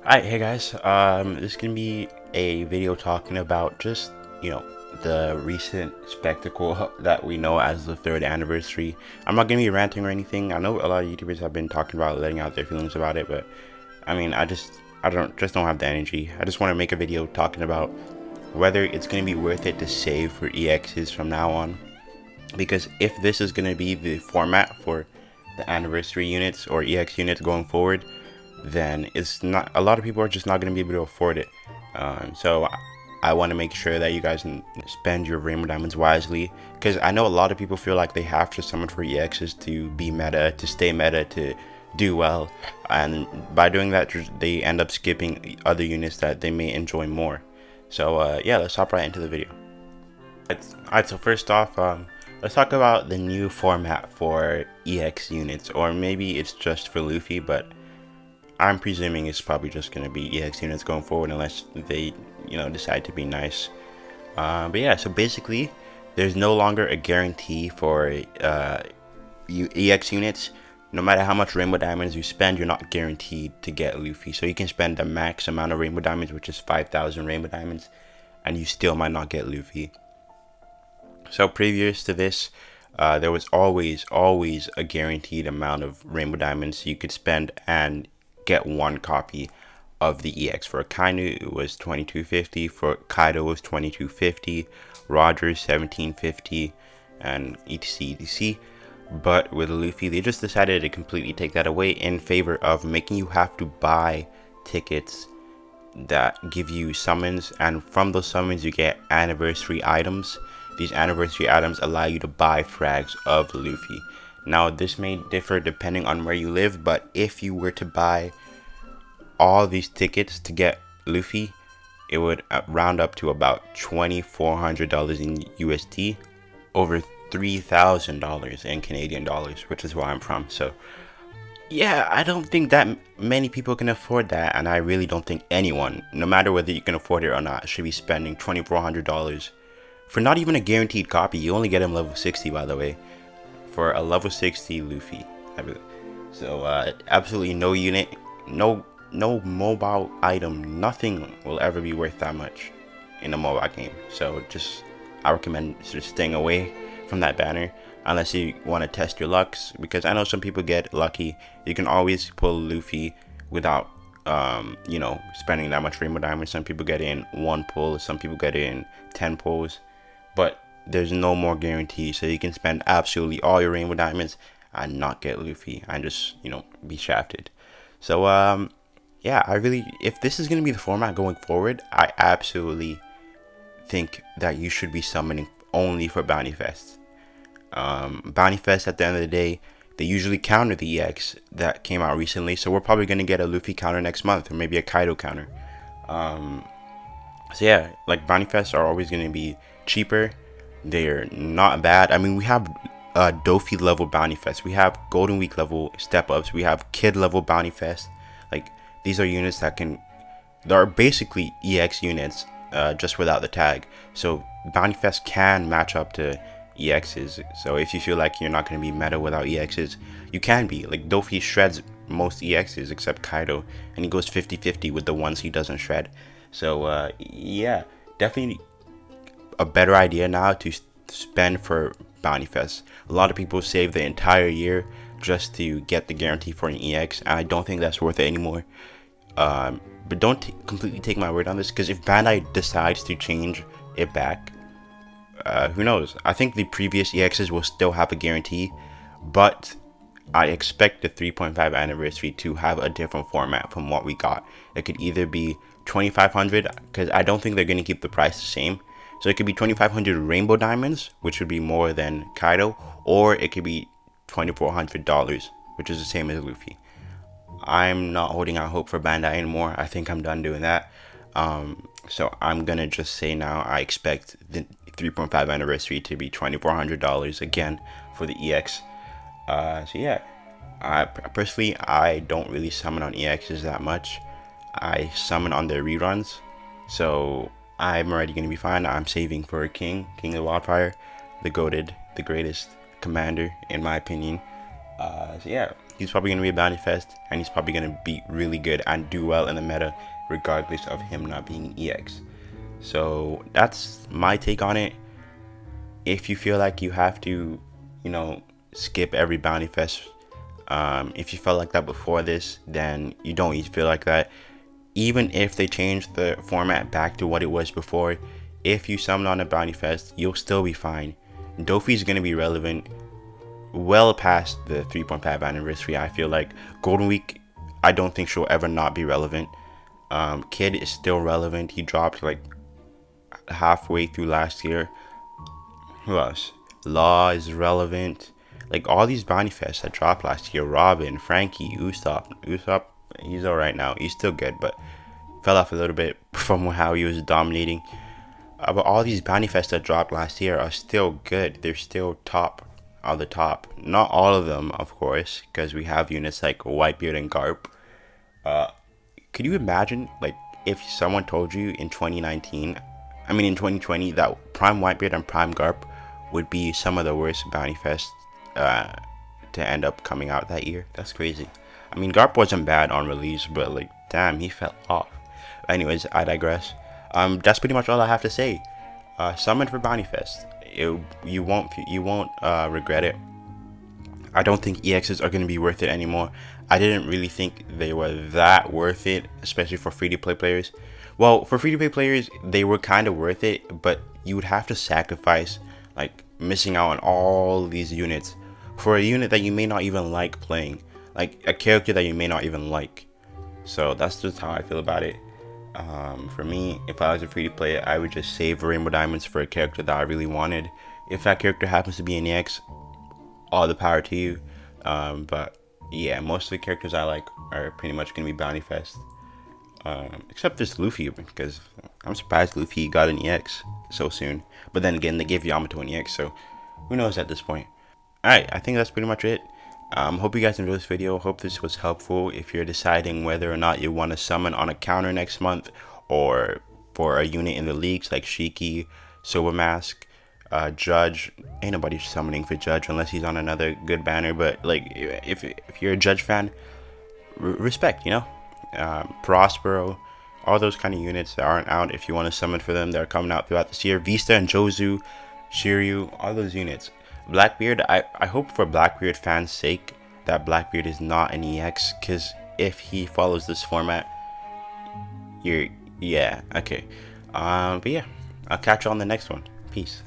Alright, hey guys, this is gonna be a video talking about just, the recent spectacle that we know as the third anniversary. I'm not gonna be ranting or anything. I know a lot of YouTubers have been talking about letting out their feelings about it, but I mean, I don't have the energy. I just want to make a video talking about whether it's gonna be worth it to save for EXs from now on. Because if this is gonna be the format for the anniversary units or EX units going forward, then it's not, a lot of people are just not going to be able to afford it. So I want to make sure that you guys spend your rainbow diamonds wisely, because I know a lot of people feel like they have to summon for EXs to be meta, to stay meta, to do well, and by doing that they end up skipping other units that they may enjoy more. So yeah, let's hop right into the video. Alright, so first off, let's talk about the new format for EX units, or maybe it's just for Luffy, but I'm presuming it's probably just going to be EX units going forward unless they, decide to be nice. But yeah, so basically, there's no longer a guarantee for EX units. No matter how much rainbow diamonds you spend, you're not guaranteed to get Luffy. So you can spend the max amount of rainbow diamonds, which is 5,000 rainbow diamonds, and you still might not get Luffy. So previous to this, there was always a guaranteed amount of rainbow diamonds you could spend and get one copy of the EX. For Kainu it was 2250, for Kaido it was 2250, Roger 1750, and etc. But with Luffy, they just decided to completely take that away in favor of making you have to buy tickets that give you summons, and from those summons you get anniversary items. These anniversary items allow you to buy frags of Luffy. Now this may differ depending on where you live, but if you were to buy all these tickets to get Luffy, it would round up to about $2,400 in USD, over $3,000 in Canadian dollars, which is where I'm from. So yeah, I don't think that many people can afford that, and I really don't think anyone, no matter whether you can afford it or not, should be spending $2,400 for not even a guaranteed copy. You only get him level 60, by the way, for a level 60 Luffy. So absolutely no unit, no mobile item, nothing will ever be worth that much in a mobile game. So I recommend just staying away from that banner unless you want to test your lucks, because I know some people get lucky. You can always pull Luffy without spending that much rainbow diamonds. Some people get in one pull, some people get in 10 pulls, but there's no more guarantee. So you can spend absolutely all your rainbow diamonds and not get Luffy and just be shafted. So yeah, if this is going to be the format going forward, I absolutely think that you should be summoning only for Bounty Fest. Bounty Fest, at the end of the day, they usually counter the EX that came out recently, so we're probably going to get a Luffy counter next month, or maybe a Kaido counter. So yeah, like, Bounty Fests are always going to be cheaper. They're not bad. I mean, we have Dofi level Bounty Fest, we have Golden Week level step ups, we have Kid level Bounty Fest. Like, these are units that are basically EX units, just without the tag. So Bounty Fest can match up to EXs. So if you feel like you're not going to be meta without EXs, you can be. Like, Dofi shreds most EXs except Kaido, and he goes 50-50 with the ones he doesn't shred. So yeah, definitely a better idea now to spend for Bounty Fest. A lot of people save the entire year just to get the guarantee for an EX, and I don't think that's worth it anymore. But don't completely take my word on this, because if Bandai decides to change it back, who knows? I think the previous EXs will still have a guarantee, but I expect the 3.5 anniversary to have a different format from what we got. It could either be 2,500, because I don't think they're going to keep the price the same. So it could be 2,500 rainbow diamonds, which would be more than Kaido, or it could be $2,400, which is the same as Luffy. I'm not holding out hope for Bandai anymore. I think I'm done doing that. So I'm gonna just say now, I expect the 3.5 anniversary to be $2,400 again for the EX. So yeah, I don't really summon on EXs that much. I summon on their reruns, so I'm already gonna be fine. I'm saving for a King of Wildfire, the greatest commander in my opinion. So yeah, he's probably going to be a bounty fest, and he's probably going to be really good and do well in the meta, regardless of him not being EX. So that's my take on it. If you feel like you have to, skip every bounty fest, if you felt like that before this, then you don't need to feel like that. Even if they change the format back to what it was before, if you summon on a bounty fest, you'll still be fine. Dofi is going to be relevant well past the 3.5 anniversary. I feel like Golden Week, I don't think she'll ever not be relevant. Kid is still relevant. He dropped like halfway through last year. Who else? Law is relevant. Like all these bounty fests that dropped last year, Robin, Frankie, Usopp, he's alright now. He's still good, but fell off a little bit from how he was dominating. But all these bounty fests that dropped last year are still good. They're still top of the top. Not all of them, of course, because we have units like Whitebeard and Garp. Could you imagine, like, if someone told you in 2020, that Prime Whitebeard and Prime Garp would be some of the worst bounty fests to end up coming out that year? That's crazy. I mean, Garp wasn't bad on release, but like, damn, he fell off. Anyways, I digress. That's pretty much all I have to say. Summon for Bounty Fest. You won't regret it. I don't think EXs are going to be worth it anymore. I didn't really think they were that worth it, especially for free-to-play players. Well, for free-to-play players, they were kind of worth it, but you would have to sacrifice, like, missing out on all these units for a unit that you may not even like playing, like a character that you may not even like. So that's just how I feel about it. For me, if I was a free-to-play, I would just save Rainbow Diamonds for a character that I really wanted. If that character happens to be an EX, all the power to you. But yeah, most of the characters I like are pretty much going to be Bounty Fest. Except this Luffy, because I'm surprised Luffy got an EX so soon. But then again, they gave Yamato an EX, so who knows at this point. Alright, I think that's pretty much it. Hope you guys enjoyed this video. Hope this was helpful if you're deciding whether or not you want to summon on a counter next month, or for a unit in the leagues like Shiki, Soba Mask, Judge. Ain't nobody summoning for Judge unless he's on another good banner, but like if you're a Judge fan, respect, Prospero, all those kind of units that aren't out, if you want to summon for them, they're coming out throughout this year. Vista and Jozu, Shiryu, all those units. Blackbeard, I hope for Blackbeard fans' sake that Blackbeard is not an EX, because if he follows this format, yeah, okay. But yeah, I'll catch you on the next one. Peace.